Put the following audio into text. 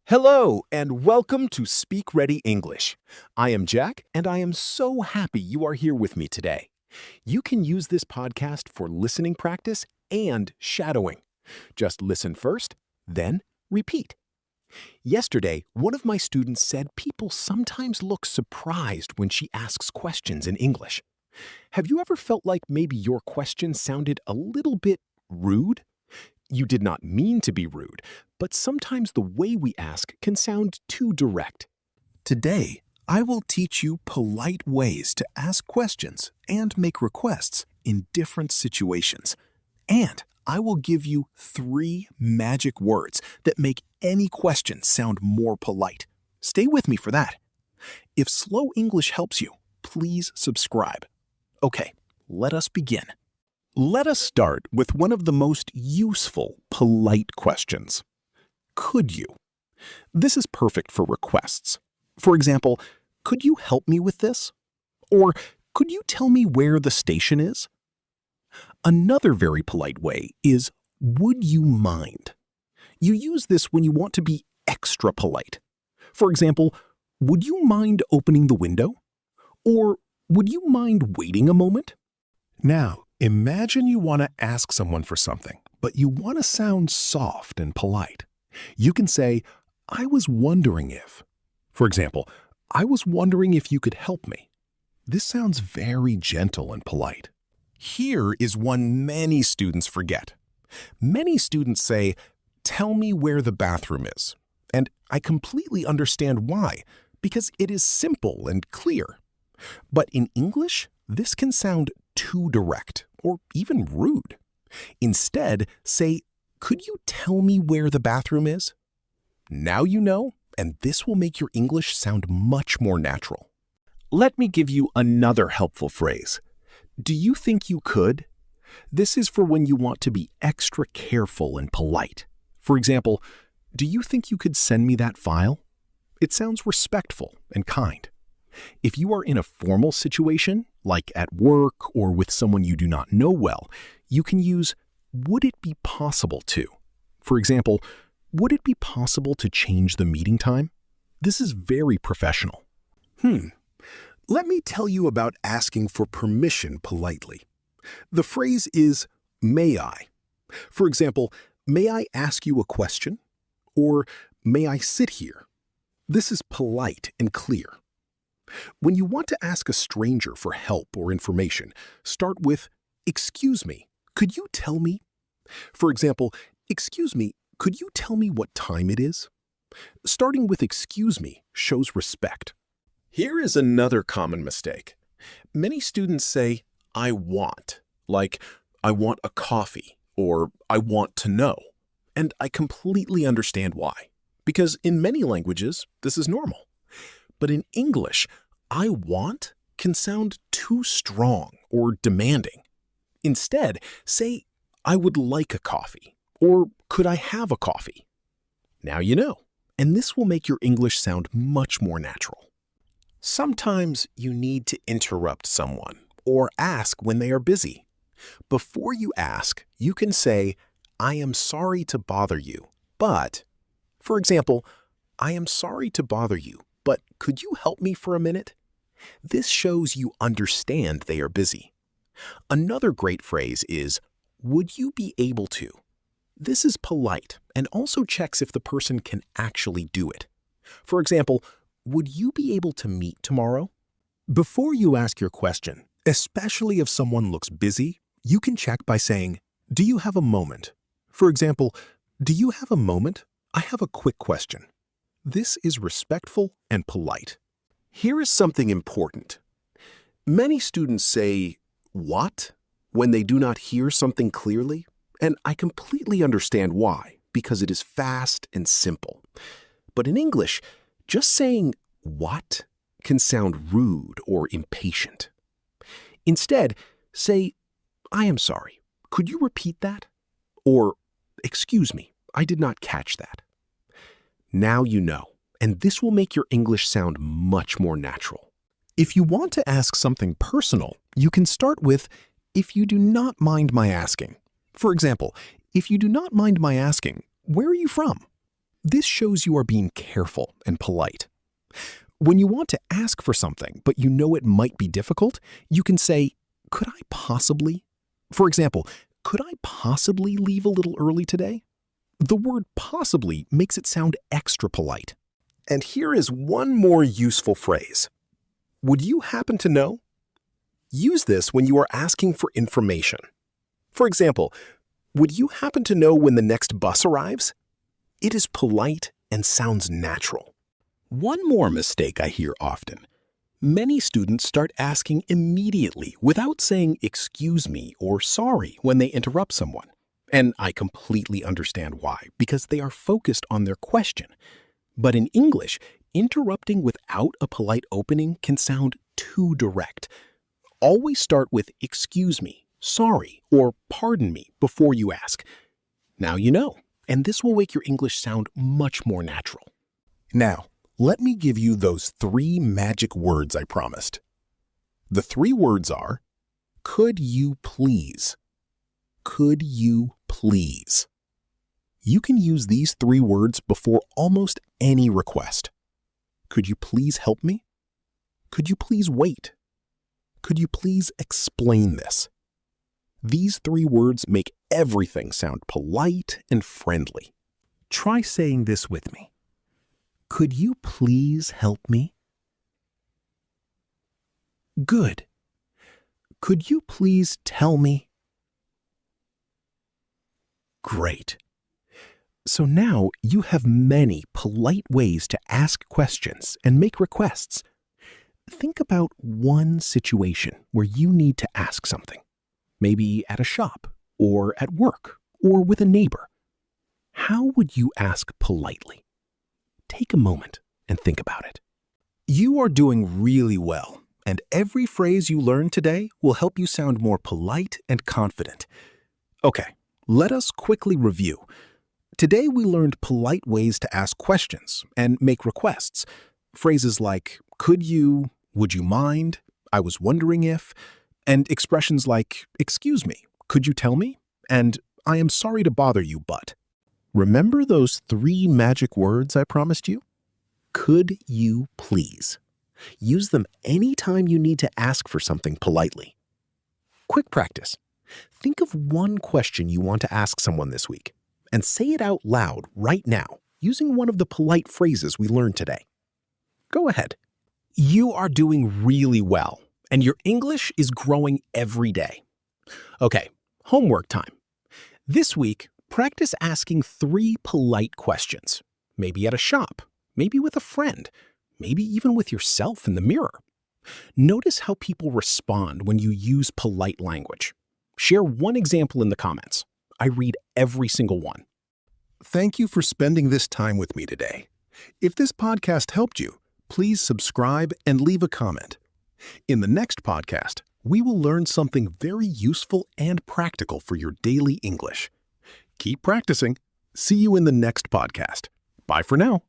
Hello, and welcome to Speak Ready English. I am Jack, and I am so happy you are here with me today. You can use this podcast for listening practice and shadowing. Just listen first, then repeat. Yesterday, one of my students said people sometimes look surprised when she asks questions in English. Have you ever felt like maybe your question sounded a little bit rude? You did not mean to be rude, but sometimes the way we ask can sound too direct. Today, I will teach you polite ways to ask questions and make requests in different situations. And I will give you 3 magic words that make any question sound more polite. Stay with me for that. If Slow English helps you, please subscribe. Okay, let us begin. Let us start with one of the most useful, polite questions. Could you? This is perfect for requests. For example, could you help me with this? Or could you tell me where the station is? Another very polite way is, would you mind? You use this when you want to be extra polite. For example, would you mind opening the window? Or would you mind waiting a moment? Now, imagine you want to ask someone for something, but you want to sound soft and polite. You can say, I was wondering if. For example, I was wondering if you could help me. This sounds very gentle and polite. Here is one many students forget. Many students say, tell me where the bathroom is. And I completely understand why, because it is simple and clear. But in English, this can sound too direct or even rude. Instead, say, could you tell me where the bathroom is? Now you know, and this will make your English sound much more natural. Let me give you another helpful phrase. Do you think you could? This is for when you want to be extra careful and polite. For example, do you think you could send me that file? It sounds respectful and kind. If you are in a formal situation, like at work or with someone you do not know well, you can use, would it be possible to? For example, would it be possible to change the meeting time? This is very professional. Let me tell you about asking for permission politely. The phrase is, may I? For example, may I ask you a question? Or may I sit here? This is polite and clear. When you want to ask a stranger for help or information, start with, excuse me, could you tell me? For example, excuse me, could you tell me what time it is? Starting with excuse me shows respect. Here is another common mistake. Many students say, I want, like, I want a coffee, or I want to know. And I completely understand why, because in many languages, this is normal. But in English, I want can sound too strong or demanding. Instead, say, I would like a coffee, or could I have a coffee? Now you know, and this will make your English sound much more natural. Sometimes you need to interrupt someone or ask when they are busy. Before you ask, you can say, I am sorry to bother you, but, for example, I am sorry to bother you, but could you help me for a minute? This shows you understand they are busy. Another great phrase is, would you be able to? This is polite and also checks if the person can actually do it. For example, would you be able to meet tomorrow? Before you ask your question, especially if someone looks busy, you can check by saying, do you have a moment? For example, do you have a moment? I have a quick question. This is respectful and polite. Here is something important. Many students say, what? When they do not hear something clearly, and I completely understand why, because it is fast and simple. But in English, just saying what can sound rude or impatient. Instead, say, I am sorry, could you repeat that? Or, excuse me, I did not catch that. Now you know, and this will make your English sound much more natural. If you want to ask something personal, you can start with, if you do not mind my asking. For example, if you do not mind my asking, where are you from? This shows you are being careful and polite. When you want to ask for something, but you know it might be difficult, you can say, "Could I possibly?" For example, "Could I possibly leave a little early today?" The word possibly makes it sound extra polite. And here is one more useful phrase. Would you happen to know? Use this when you are asking for information. For example, would you happen to know when the next bus arrives? It is polite and sounds natural. One more mistake I hear often. Many students start asking immediately without saying "excuse me" or "sorry" when they interrupt someone. And I completely understand why, because they are focused on their question. But in English, interrupting without a polite opening can sound too direct. Always start with "excuse me," "sorry," or "pardon me" before you ask. Now you know, and this will make your English sound much more natural. Now, let me give you those 3 magic words I promised. The 3 words are, could you please? Could you please? You can use these 3 words before almost any request. Could you please help me? Could you please wait? Could you please explain this? These 3 words make everything sound polite and friendly. Try saying this with me. Could you please help me? Good. Could you please tell me? Great. So now you have many polite ways to ask questions and make requests. Think about one situation where you need to ask something. Maybe at a shop, or at work, or with a neighbor. How would you ask politely? Take a moment and think about it. You are doing really well, and every phrase you learned today will help you sound more polite and confident. Okay, let us quickly review. Today we learned polite ways to ask questions and make requests. Phrases like, could you, would you mind, I was wondering if, and expressions like, excuse me, could you tell me, and I am sorry to bother you, but. Remember those 3 magic words I promised you? Could you please? Use them anytime you need to ask for something politely. Quick practice. Think of one question you want to ask someone this week, and say it out loud right now using one of the polite phrases we learned today. Go ahead. You are doing really well, and your English is growing every day. Okay, homework time. This week, practice asking 3 polite questions, maybe at a shop, maybe with a friend, maybe even with yourself in the mirror. Notice how people respond when you use polite language. Share one example in the comments. I read every single one. Thank you for spending this time with me today. If this podcast helped you, please subscribe and leave a comment. In the next podcast, we will learn something very useful and practical for your daily English. Keep practicing. See you in the next podcast. Bye for now.